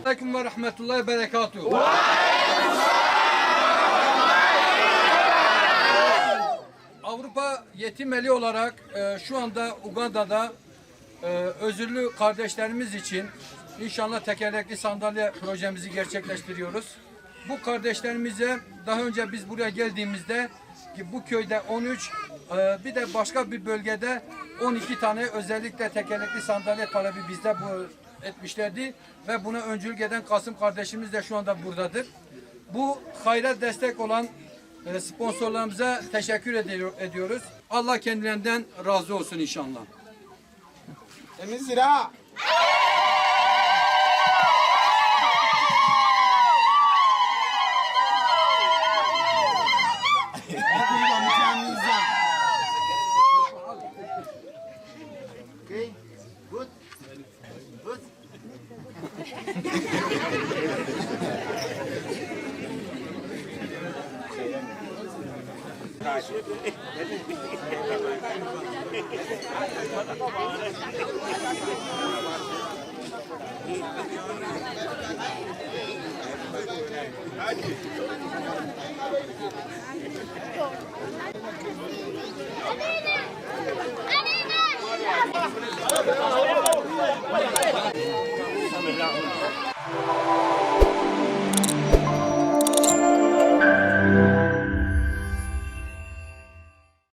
Aleyküm ve rahmetullahi ve berekatuhu. Avrupa Yetim Eli olarak şu anda Uganda'da özürlü kardeşlerimiz için inşallah tekerlekli sandalye projemizi gerçekleştiriyoruz. Bu kardeşlerimize daha önce biz buraya geldiğimizde ki bu köyde 13 bir de başka bir bölgede 12 tane özellikle tekerlekli sandalye talebi bizde bu etmişlerdi ve buna öncülük eden Kasım kardeşimiz de şu anda buradadır. Bu hayra destek olan sponsorlarımıza teşekkür ediyoruz. Allah kendilerinden razı olsun inşallah. Temiz zira. Okay, good, good.